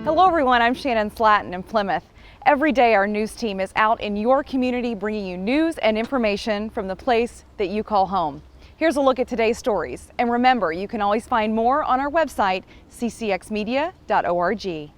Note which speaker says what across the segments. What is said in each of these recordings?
Speaker 1: Hello everyone, I'm Shannon Slatton in Plymouth. Every day our news team is out in your community bringing you news and information from the place that you call home. Here's a look at today's stories. And remember, you can always find more on our website, ccxmedia.org.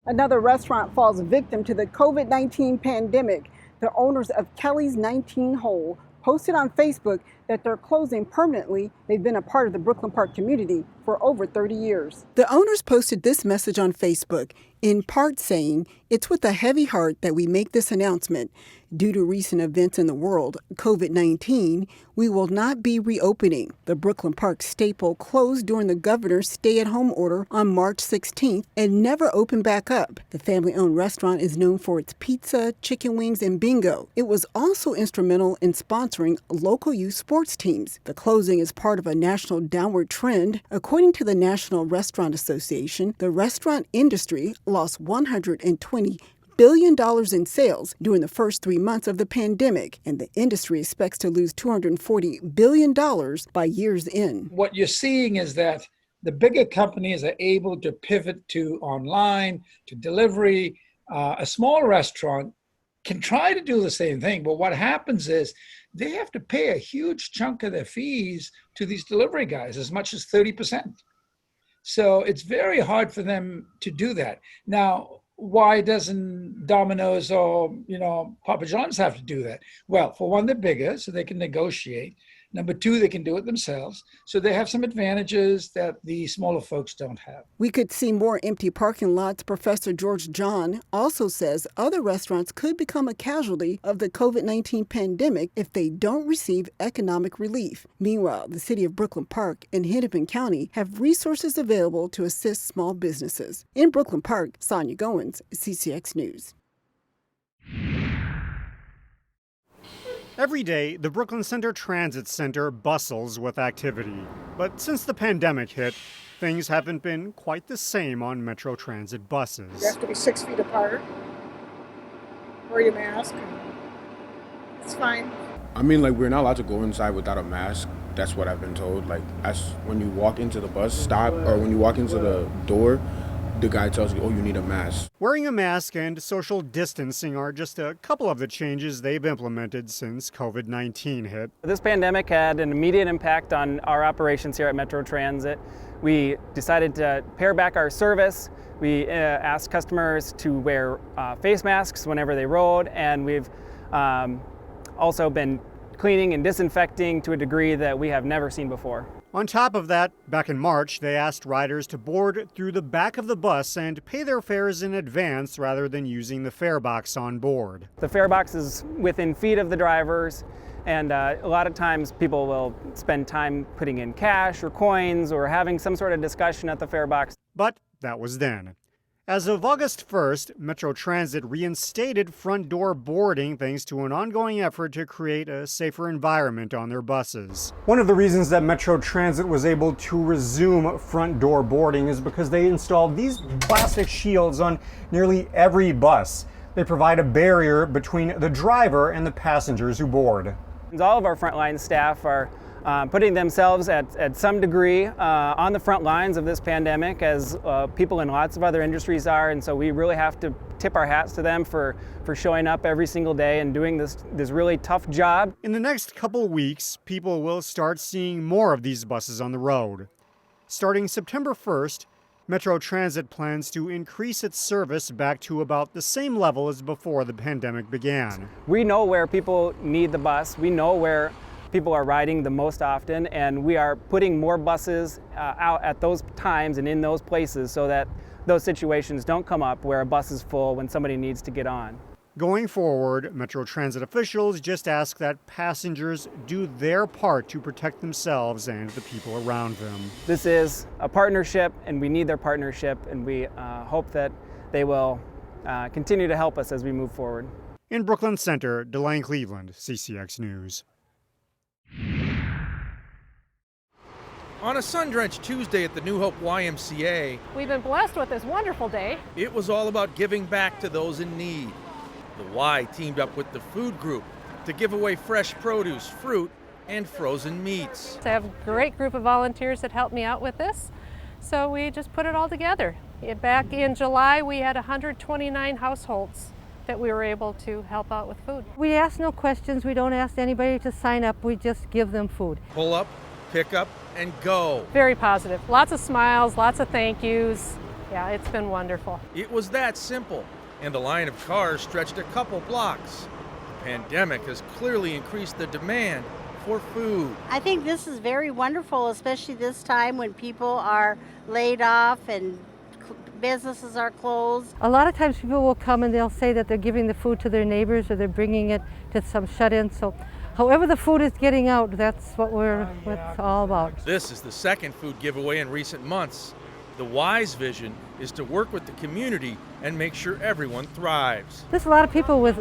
Speaker 2: Another restaurant falls victim to the COVID-19 pandemic. The owners of Kelly's 19 Hole posted on Facebook that they're closing permanently. They've been a part of the Brooklyn Park community for over 30 years. The owners posted this message on Facebook, in part saying, "It's with a heavy heart that we make this announcement. Due to recent events in the world, COVID-19, we will not be reopening. The Brooklyn Park staple closed during the governor's stay-at-home order on March 16th and never opened back up. The family-owned restaurant is known for its pizza, chicken wings, and bingo. It was also instrumental in sponsoring local youth sports teams. The closing is part of a national downward trend. According to the National Restaurant Association, the restaurant industry lost $120 billion in sales during the first 3 months of the pandemic, and the industry expects to lose $240 billion by year's end."
Speaker 3: What you're seeing is that the bigger companies are able to pivot to online, to delivery. A small restaurant can try to do the same thing, but what happens is they have to pay a huge chunk of their fees to these delivery guys, as much as 30%. So it's very hard for them to do that. Now, why doesn't Domino's or, Papa John's have to do that? Well, for one, they're bigger, so they can negotiate. Number two, they can do it themselves. So they have some advantages that the smaller folks don't have.
Speaker 2: We could see more empty parking lots. Professor George John also says other restaurants could become a casualty of the COVID-19 pandemic if they don't receive economic relief. Meanwhile, the city of Brooklyn Park and Hennepin County have resources available to assist small businesses. In Brooklyn Park, Sonia Goins, CCX News.
Speaker 4: Every day, the Brooklyn Center Transit Center bustles with activity. But since the pandemic hit, things haven't been quite the same on Metro Transit buses.
Speaker 5: You have to be 6 feet apart, wear your mask. It's fine.
Speaker 6: We're not allowed to go inside without a mask. That's what I've been told. When you walk into the bus stop or when you walk into the door, the guy tells you, you need a mask.
Speaker 4: Wearing a mask and social distancing are just a couple of the changes they've implemented since COVID-19 hit.
Speaker 7: This pandemic had an immediate impact on our operations here at Metro Transit. We decided to pare back our service. We asked customers to wear face masks whenever they rode, and we've also been cleaning and disinfecting to a degree that we have never seen before.
Speaker 4: On top of that, back in March, they asked riders to board through the back of the bus and pay their fares in advance rather than using the fare box on board.
Speaker 7: The fare box is within feet of the drivers, and a lot of times people will spend time putting in cash or coins or having some sort of discussion at the fare box.
Speaker 4: But that was then. As of August 1st, Metro Transit reinstated front door boarding thanks to an ongoing effort to create a safer environment on their buses. One of the reasons that Metro Transit was able to resume front door boarding is because they installed these plastic shields on nearly every bus. They provide a barrier between the driver and the passengers who board.
Speaker 7: All of our frontline staff are putting themselves at some degree on the front lines of this pandemic, as people in lots of other industries are, and so we really have to tip our hats to them for showing up every single day and doing this really tough job.
Speaker 4: In the next couple weeks, people will start seeing more of these buses on the road. Starting September 1st, Metro Transit plans to increase its service back to about the same level as before the pandemic began.
Speaker 7: We know where people need the bus. We know where people are riding the most often, and we are putting more buses out at those times and in those places so that those situations don't come up where a bus is full when somebody needs to get on.
Speaker 4: Going forward, Metro Transit officials just ask that passengers do their part to protect themselves and the people around them.
Speaker 7: This is a partnership, and we need their partnership, and we hope that they will continue to help us as we move forward.
Speaker 4: In Brooklyn Center, Delane Cleveland, CCX News.
Speaker 8: On a sun-drenched Tuesday at the New Hope YMCA,
Speaker 9: we've been blessed with this wonderful day.
Speaker 8: It was all about giving back to those in need. The Y teamed up with the food group to give away fresh produce, fruit, and frozen meats.
Speaker 9: I have a great group of volunteers that helped me out with this. so we just put it all together. Back in July, we had 129 households that we were able to help out with food.
Speaker 10: We ask no questions. We don't ask anybody to sign up. We just give them food.
Speaker 8: Pull up, pick up, and go.
Speaker 9: Very positive. Lots of smiles, lots of thank yous. Yeah, it's been wonderful.
Speaker 8: It was that simple, and the line of cars stretched a couple blocks. The pandemic has clearly increased the demand for food.
Speaker 11: I think this is very wonderful, especially this time when people are laid off and businesses are closed.
Speaker 10: A lot of times people will come and they'll say that they're giving the food to their neighbors or they're bringing it to some shut-ins. So however the food is getting out, that's what it's all about.
Speaker 8: This is the second food giveaway in recent months. The Y's vision is to work with the community and make sure everyone thrives.
Speaker 10: There's a lot of people with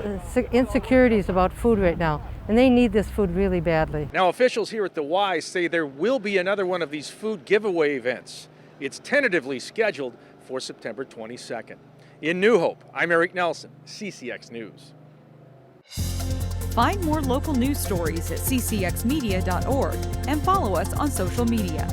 Speaker 10: insecurities about food right now, and they need this food really badly.
Speaker 12: Now, officials here at the Y say there will be another one of these food giveaway events. It's tentatively scheduled for September 22nd. In New Hope, I'm Eric Nelson, CCX News.
Speaker 13: Find more local news stories at ccxmedia.org and follow us on social media.